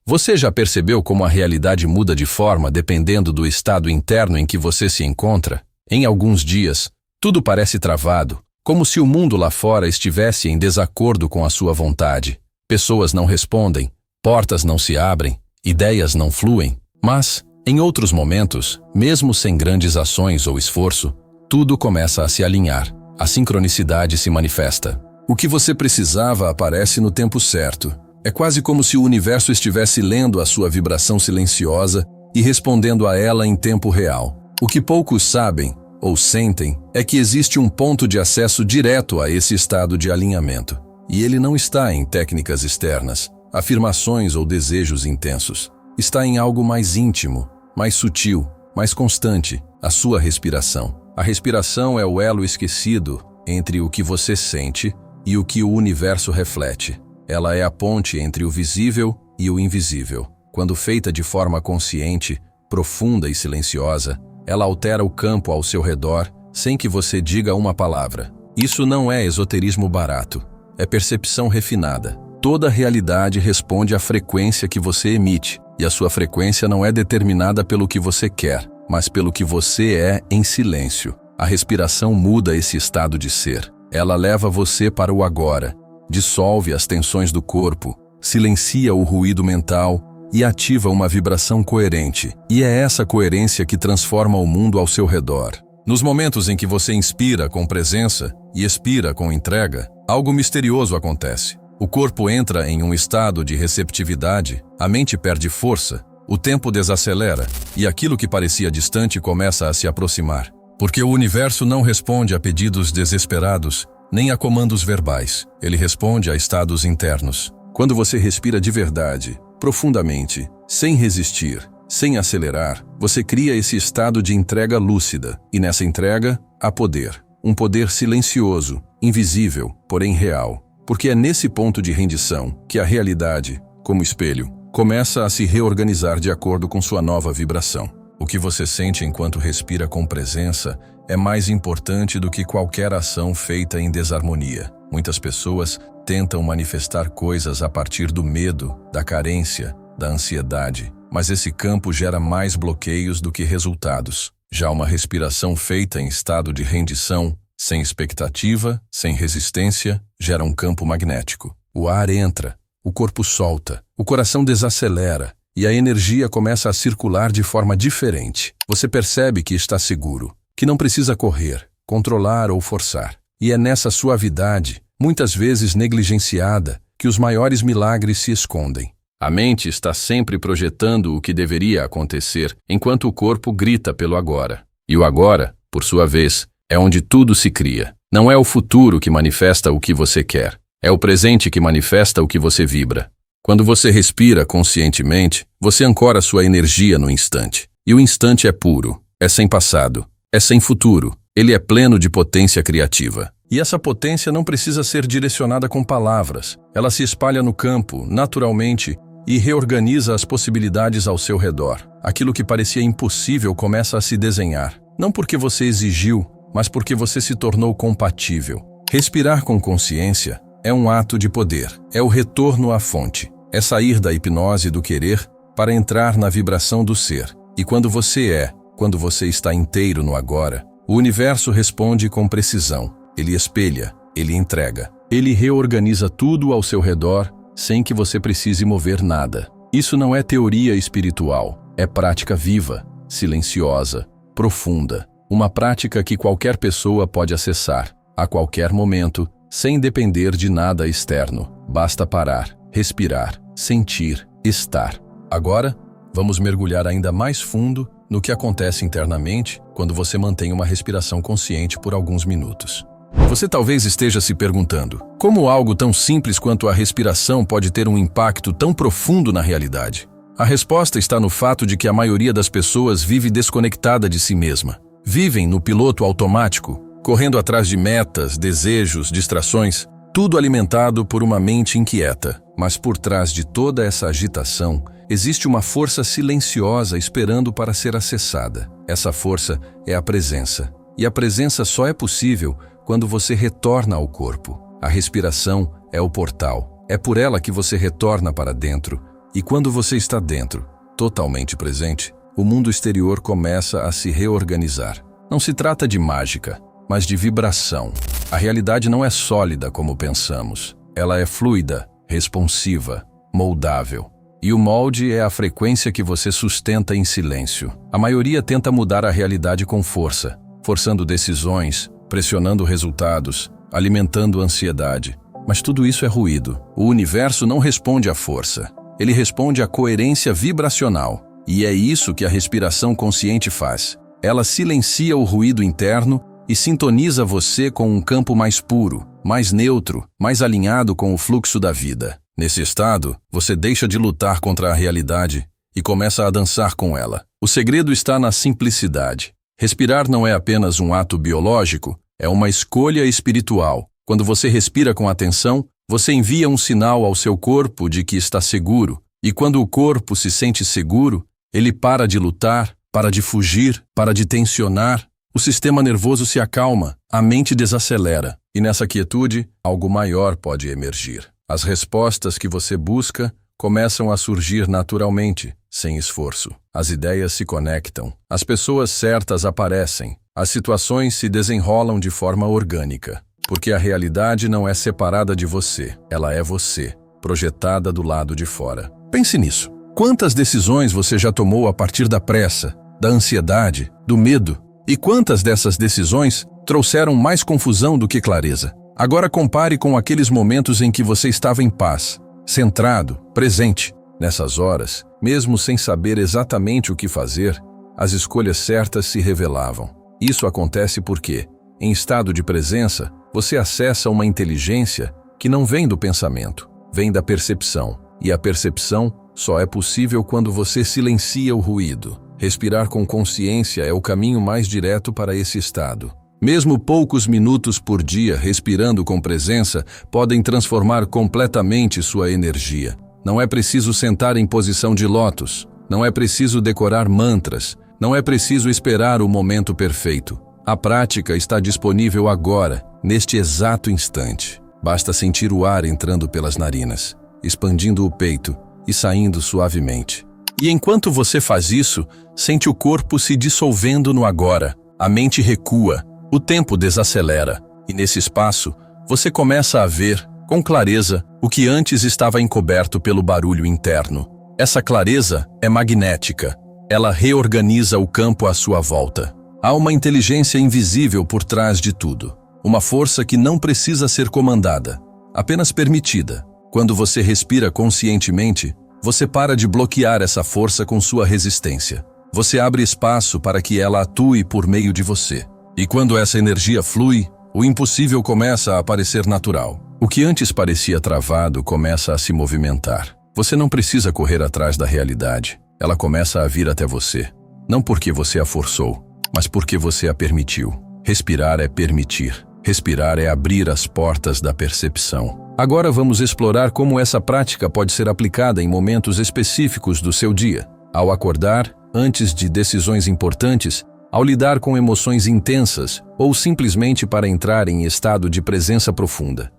Você já percebeu como a realidade muda de forma dependendo do estado interno em que você se encontra? Em alguns dias, tudo parece travado, como se o mundo lá fora estivesse em desacordo com a sua vontade. Pessoas não respondem, portas não se abrem, ideias não fluem. Mas, em outros momentos, mesmo sem grandes ações ou esforço, tudo começa a se alinhar. A sincronicidade se manifesta. O que você precisava aparece no tempo certo. É quase como se o universo estivesse lendo a sua vibração silenciosa e respondendo a ela em tempo real. O que poucos sabem ou sentem é que existe um ponto de acesso direto a esse estado de alinhamento. E ele não está em técnicas externas, afirmações ou desejos intensos. Está em algo mais íntimo, mais sutil, mais constante, a sua respiração. A respiração é o elo esquecido entre o que você sente e o que o universo reflete. Ela é a ponte entre o visível e o invisível. Quando feita de forma consciente, profunda e silenciosa, ela altera o campo ao seu redor sem que você diga uma palavra. Isso não é esoterismo barato, é percepção refinada. Toda realidade responde à frequência que você emite, e a sua frequência não é determinada pelo que você quer, mas pelo que você é em silêncio. A respiração muda esse estado de ser. Ela leva você para o agora, dissolve as tensões do corpo, silencia o ruído mental e ativa uma vibração coerente. E é essa coerência que transforma o mundo ao seu redor. Nos momentos em que você inspira com presença e expira com entrega, algo misterioso acontece. O corpo entra em um estado de receptividade, a mente perde força, o tempo desacelera e aquilo que parecia distante começa a se aproximar. Porque o universo não responde a pedidos desesperados, nem a comandos verbais. Ele responde a estados internos. Quando você respira de verdade, profundamente, sem resistir, sem acelerar, você cria esse estado de entrega lúcida. E nessa entrega, há poder. Um poder silencioso, invisível, porém real. Porque é nesse ponto de rendição que a realidade, como espelho, começa a se reorganizar de acordo com sua nova vibração. O que você sente enquanto respira com presença é mais importante do que qualquer ação feita em desarmonia. Muitas pessoas tentam manifestar coisas a partir do medo, da carência, da ansiedade, mas esse campo gera mais bloqueios do que resultados. Já uma respiração feita em estado de rendição, sem expectativa, sem resistência, gera um campo magnético. O ar entra, o corpo solta, o coração desacelera e a energia começa a circular de forma diferente. Você percebe que está seguro, que não precisa correr, controlar ou forçar. E é nessa suavidade, muitas vezes negligenciada, que os maiores milagres se escondem. A mente está sempre projetando o que deveria acontecer, enquanto o corpo grita pelo agora. E o agora, por sua vez, é onde tudo se cria. Não é o futuro que manifesta o que você quer. É o presente que manifesta o que você vibra. Quando você respira conscientemente, você ancora sua energia no instante. E o instante é puro, é sem passado, é sem futuro. Ele é pleno de potência criativa. E essa potência não precisa ser direcionada com palavras. Ela se espalha no campo, naturalmente, e reorganiza as possibilidades ao seu redor. Aquilo que parecia impossível começa a se desenhar. Não porque você exigiu, mas porque você se tornou compatível. Respirar com consciência é um ato de poder. É o retorno à fonte. É sair da hipnose do querer para entrar na vibração do ser. E quando você está inteiro no agora, o universo responde com precisão. Ele espelha, ele entrega. Ele reorganiza tudo ao seu redor sem que você precise mover nada. Isso não é teoria espiritual, é prática viva, silenciosa, profunda. Uma prática que qualquer pessoa pode acessar, a qualquer momento, sem depender de nada externo. Basta parar, respirar, sentir, estar. Agora, vamos mergulhar ainda mais fundo no que acontece internamente quando você mantém uma respiração consciente por alguns minutos. Você talvez esteja se perguntando, como algo tão simples quanto a respiração pode ter um impacto tão profundo na realidade? A resposta está no fato de que a maioria das pessoas vive desconectada de si mesma. Vivem no piloto automático, correndo atrás de metas, desejos, distrações, tudo alimentado por uma mente inquieta. Mas por trás de toda essa agitação, existe uma força silenciosa esperando para ser acessada. Essa força é a presença. E a presença só é possível quando você retorna ao corpo. A respiração é o portal. É por ela que você retorna para dentro E quando você está dentro, totalmente presente, o mundo exterior começa a se reorganizar. Não se trata de mágica, mas de vibração. A realidade não é sólida como pensamos. Ela é fluida, responsiva, moldável. E o molde é a frequência que você sustenta em silêncio. A maioria tenta mudar a realidade com força, forçando decisões, pressionando resultados, alimentando ansiedade. Mas tudo isso é ruído. O universo não responde à força. Ele responde à coerência vibracional. E é isso que a respiração consciente faz. Ela silencia o ruído interno e sintoniza você com um campo mais puro, mais neutro, mais alinhado com o fluxo da vida. Nesse estado, você deixa de lutar contra a realidade e começa a dançar com ela. O segredo está na simplicidade. Respirar não é apenas um ato biológico, é uma escolha espiritual. Quando você respira com atenção, você envia um sinal ao seu corpo de que está seguro. E quando o corpo se sente seguro, ele para de lutar, para de fugir, para de tensionar. O sistema nervoso se acalma, a mente desacelera. E nessa quietude, algo maior pode emergir. As respostas que você busca começam a surgir naturalmente, sem esforço. As ideias se conectam, as pessoas certas aparecem, as situações se desenrolam de forma orgânica. Porque a realidade não é separada de você, ela é você, projetada do lado de fora. Pense nisso. Quantas decisões você já tomou a partir da pressa, da ansiedade, do medo? E quantas dessas decisões trouxeram mais confusão do que clareza? Agora compare com aqueles momentos em que você estava em paz, centrado, presente. Nessas horas, mesmo sem saber exatamente o que fazer, as escolhas certas se revelavam. Isso acontece porque, em estado de presença, você acessa uma inteligência que não vem do pensamento, vem da percepção. E a percepção só é possível quando você silencia o ruído. Respirar com consciência é o caminho mais direto para esse estado. Mesmo poucos minutos por dia respirando com presença podem transformar completamente sua energia. Não é preciso sentar em posição de lótus, não é preciso decorar mantras, não é preciso esperar o momento perfeito. A prática está disponível agora, neste exato instante. Basta sentir o ar entrando pelas narinas, expandindo o peito e saindo suavemente. E enquanto você faz isso, sente o corpo se dissolvendo no agora. A mente recua, o tempo desacelera, e nesse espaço, você começa a ver, com clareza, o que antes estava encoberto pelo barulho interno. Essa clareza é magnética. Ela reorganiza o campo à sua volta. Há uma inteligência invisível por trás de tudo. Uma força que não precisa ser comandada, apenas permitida. Quando você respira conscientemente, você para de bloquear essa força com sua resistência. Você abre espaço para que ela atue por meio de você. E quando essa energia flui, o impossível começa a aparecer natural. O que antes parecia travado começa a se movimentar. Você não precisa correr atrás da realidade. Ela começa a vir até você. Não porque você a forçou, mas porque você a permitiu. Respirar é permitir. Respirar é abrir as portas da percepção. Agora vamos explorar como essa prática pode ser aplicada em momentos específicos do seu dia. Ao acordar, antes de decisões importantes, ao lidar com emoções intensas ou simplesmente para entrar em estado de presença profunda.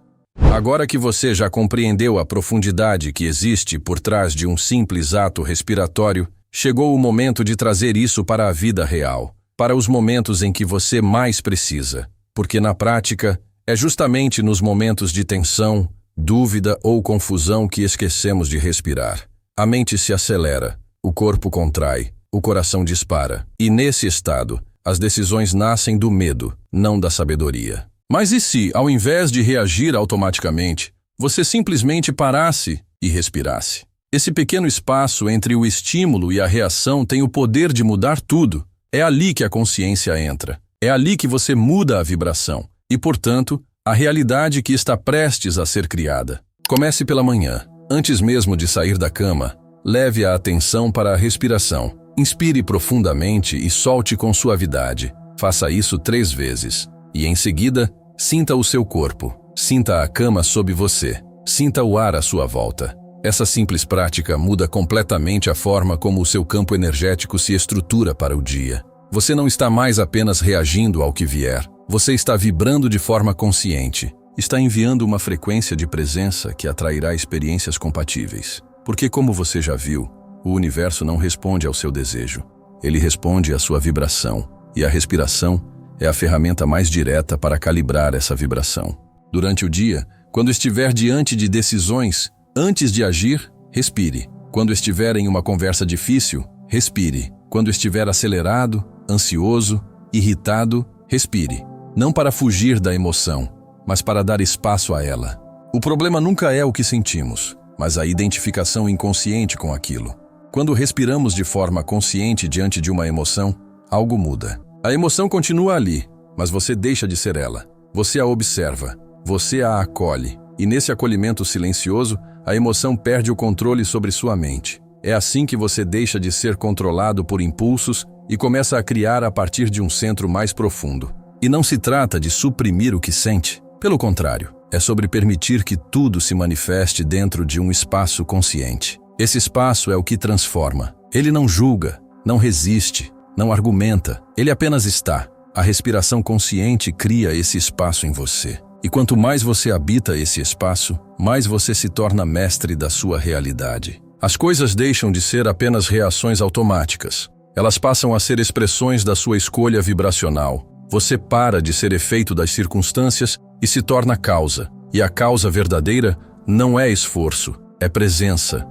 Agora que você já compreendeu a profundidade que existe por trás de um simples ato respiratório, chegou o momento de trazer isso para a vida real, para os momentos em que você mais precisa. Porque na prática, é justamente nos momentos de tensão, dúvida ou confusão que esquecemos de respirar. A mente se acelera, o corpo contrai, o coração dispara. E nesse estado, as decisões nascem do medo, não da sabedoria. Mas e se, ao invés de reagir automaticamente, você simplesmente parasse e respirasse? Esse pequeno espaço entre o estímulo e a reação tem o poder de mudar tudo. É ali que a consciência entra. É ali que você muda a vibração e, portanto, a realidade que está prestes a ser criada. Comece pela manhã. Antes mesmo de sair da cama, leve a atenção para a respiração. Inspire profundamente e solte com suavidade. Faça isso 3 vezes. E em seguida, sinta o seu corpo. Sinta a cama sob você. Sinta o ar à sua volta. Essa simples prática muda completamente a forma como o seu campo energético se estrutura para o dia. Você não está mais apenas reagindo ao que vier. Você está vibrando de forma consciente. Está enviando uma frequência de presença que atrairá experiências compatíveis. Porque, como você já viu, o universo não responde ao seu desejo. Ele responde à sua vibração, e a respiração é a ferramenta mais direta para calibrar essa vibração. Durante o dia, quando estiver diante de decisões, antes de agir, respire. Quando estiver em uma conversa difícil, respire. Quando estiver acelerado, ansioso, irritado, respire. Não para fugir da emoção, mas para dar espaço a ela. O problema nunca é o que sentimos, mas a identificação inconsciente com aquilo. Quando respiramos de forma consciente diante de uma emoção, algo muda. A emoção continua ali, mas você deixa de ser ela. Você a observa, você a acolhe, e nesse acolhimento silencioso, a emoção perde o controle sobre sua mente. É assim que você deixa de ser controlado por impulsos e começa a criar a partir de um centro mais profundo. E não se trata de suprimir o que sente. Pelo contrário, é sobre permitir que tudo se manifeste dentro de um espaço consciente. Esse espaço é o que transforma. Ele não julga, não resiste, não argumenta. Ele apenas está. A respiração consciente cria esse espaço em você. E quanto mais você habita esse espaço, mais você se torna mestre da sua realidade. As coisas deixam de ser apenas reações automáticas. Elas passam a ser expressões da sua escolha vibracional. Você para de ser efeito das circunstâncias e se torna causa. E a causa verdadeira não é esforço, é presença.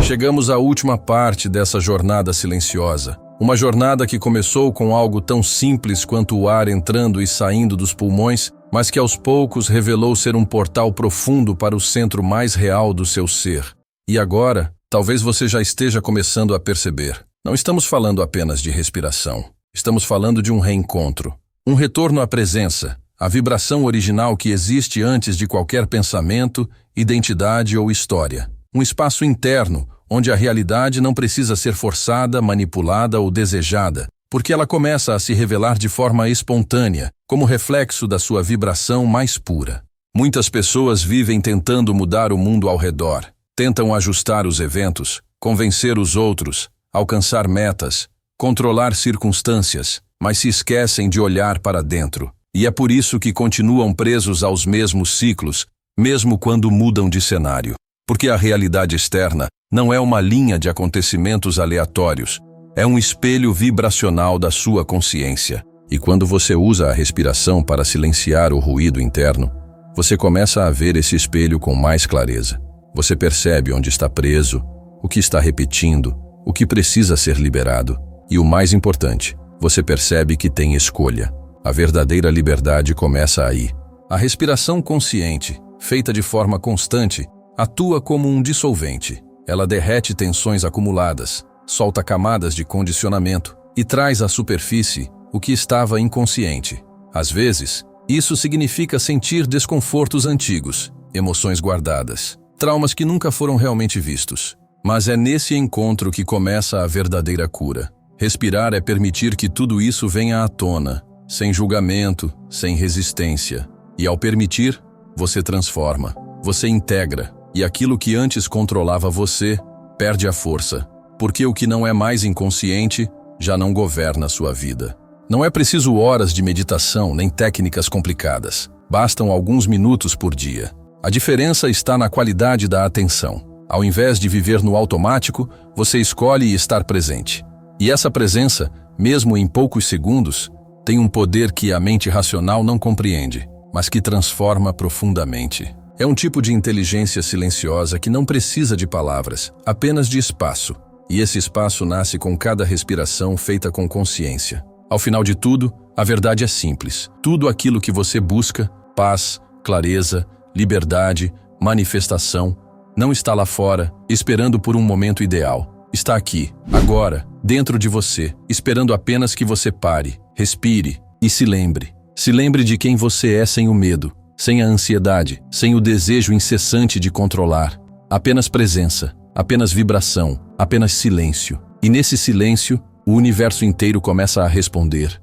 Chegamos à última parte dessa jornada silenciosa. Uma jornada que começou com algo tão simples quanto o ar entrando e saindo dos pulmões, mas que aos poucos revelou ser um portal profundo para o centro mais real do seu ser. E agora, talvez você já esteja começando a perceber. Não estamos falando apenas de respiração. Estamos falando de um reencontro. Um retorno à presença, à vibração original que existe antes de qualquer pensamento, identidade ou história. Um espaço interno, onde a realidade não precisa ser forçada, manipulada ou desejada, porque ela começa a se revelar de forma espontânea, como reflexo da sua vibração mais pura. Muitas pessoas vivem tentando mudar o mundo ao redor. Tentam ajustar os eventos, convencer os outros, alcançar metas, controlar circunstâncias, mas se esquecem de olhar para dentro. E é por isso que continuam presos aos mesmos ciclos, mesmo quando mudam de cenário. Porque a realidade externa não é uma linha de acontecimentos aleatórios, é um espelho vibracional da sua consciência. E quando você usa a respiração para silenciar o ruído interno, você começa a ver esse espelho com mais clareza. Você percebe onde está preso, o que está repetindo, o que precisa ser liberado. E o mais importante, você percebe que tem escolha. A verdadeira liberdade começa aí. A respiração consciente, feita de forma constante, atua como um dissolvente. Ela derrete tensões acumuladas, solta camadas de condicionamento e traz à superfície o que estava inconsciente. Às vezes, isso significa sentir desconfortos antigos, emoções guardadas, traumas que nunca foram realmente vistos. Mas é nesse encontro que começa a verdadeira cura. Respirar é permitir que tudo isso venha à tona, sem julgamento, sem resistência. E ao permitir, você transforma, você integra. E aquilo que antes controlava você, perde a força, porque o que não é mais inconsciente já não governa a sua vida. Não é preciso horas de meditação nem técnicas complicadas. Bastam alguns minutos por dia. A diferença está na qualidade da atenção. Ao invés de viver no automático, você escolhe estar presente. E essa presença, mesmo em poucos segundos, tem um poder que a mente racional não compreende, mas que transforma profundamente. É um tipo de inteligência silenciosa que não precisa de palavras, apenas de espaço. E esse espaço nasce com cada respiração feita com consciência. Ao final de tudo, a verdade é simples. Tudo aquilo que você busca, paz, clareza, liberdade, manifestação, não está lá fora, esperando por um momento ideal. Está aqui, agora, dentro de você, esperando apenas que você pare, respire e se lembre. Se lembre de quem você é sem o medo, sem a ansiedade, sem o desejo incessante de controlar. Apenas presença, apenas vibração, apenas silêncio. E nesse silêncio, o universo inteiro começa a responder.